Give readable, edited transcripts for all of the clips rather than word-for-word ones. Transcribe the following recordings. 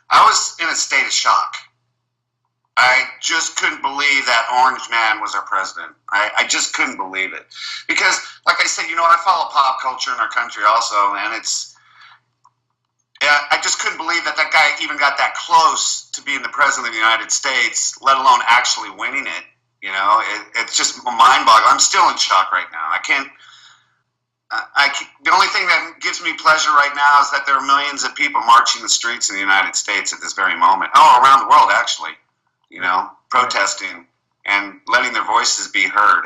I was in a state of shock. I just couldn't believe that orange man was our president. I just couldn't believe it. Because, like I said, I follow pop culture in our country also, and I just couldn't believe that guy even got that close to being the president of the United States, let alone actually winning it. It's just mind-boggling. I'm still in shock right now. The only thing that gives me pleasure right now is that there are millions of people marching the streets in the United States at this very moment. Oh, around the world, actually. Protesting and letting their voices be heard.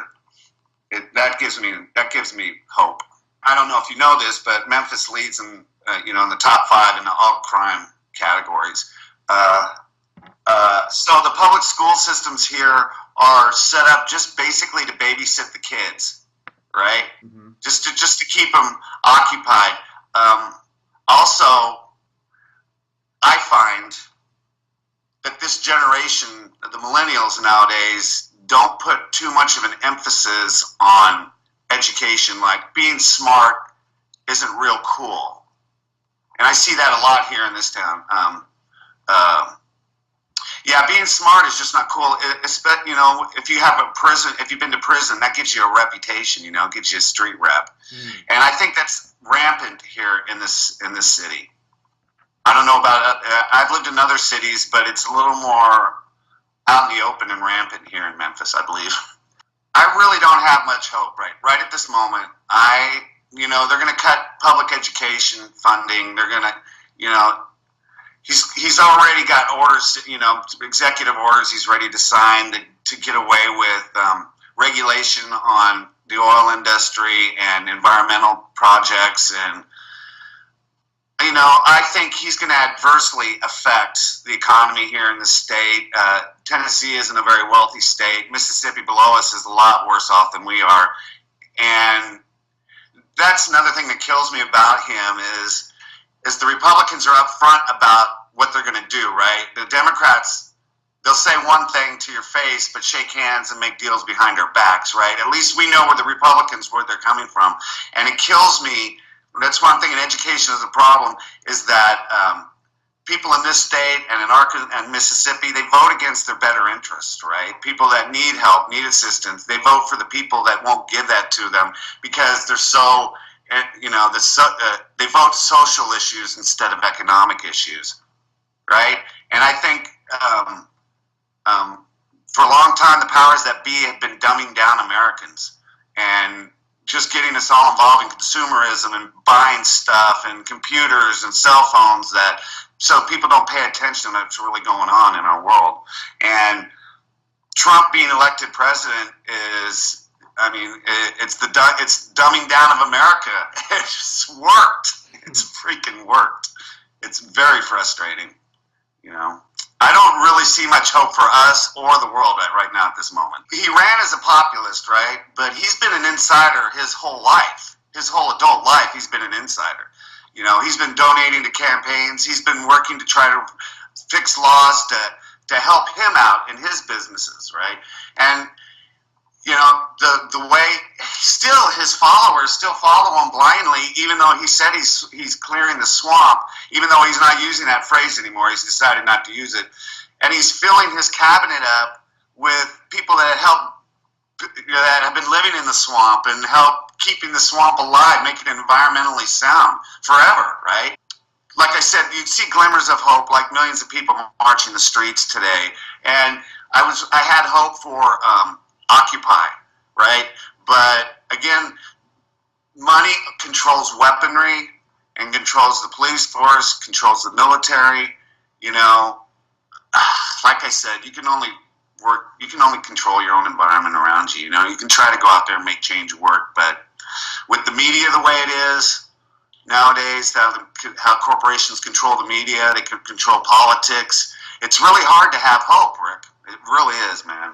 That gives me hope. I don't know if you know this, but Memphis leads in the top 5 in the all crime categories. So the public school systems here are set up just basically to babysit the kids, right? Mm-hmm. Just to keep them occupied. Also, I find that this generation, the millennials nowadays, don't put too much of an emphasis on education. Like, being smart isn't real cool. And I see that a lot here in this town. Being smart is just not cool. If you've been to prison, that gives you a reputation, gives you a street rep. And I think that's rampant here in this city. I don't know about I've lived in other cities, but it's a little more out in the open and rampant here in Memphis, I believe. I really don't have much hope right at this moment. They're going to cut public education funding. They're going to, he's already got orders, executive orders he's ready to sign to get away with regulation on the oil industry and environmental projects. And, I think he's going to adversely affect the economy here in the state. Tennessee isn't a very wealthy state. Mississippi below us is a lot worse off than we are. And that's another thing that kills me about him is the Republicans are upfront about what they're going to do, right? The Democrats, they'll say one thing to your face, but shake hands and make deals behind our backs, right? At least we know where the Republicans, where they're coming from. And it kills me. That's one thing in education is a problem, is that people in this state and in Arkansas and Mississippi, they vote against their better interests, right? People that need help, need assistance, they vote for the people that won't give that to them because they're so, they vote social issues instead of economic issues, right? And I think for a long time, the powers that be have been dumbing down Americans and just getting us all involved in consumerism and buying stuff and computers and cell phones so people don't pay attention to what's really going on in our world. And Trump being elected president is, it's dumbing down of America. It's worked. It's freaking worked. It's very frustrating, I don't really see much hope for us or the world right now at this moment. He ran as a populist, right? But he's been an insider his whole life. His whole adult life, he's been an insider. He's been donating to campaigns. He's been working to try to fix laws to help him out in his businesses, right? And, the way his followers still follow him blindly, even though he said he's clearing the swamp, even though he's not using that phrase anymore, he's decided not to use it. And he's filling his cabinet up with people that have been living in the swamp and help keeping the swamp alive, making it environmentally sound forever, right? Like I said, you see glimmers of hope, like millions of people marching the streets today. And I had hope for Occupy, right? But again, money controls weaponry and controls the police force, controls the military. Like I said, you can only control your own environment around you. You can try to go out there and make change work, but with the media the way it is nowadays, how corporations control the media, they can control politics. It's really hard to have hope, Rick. It really is, man.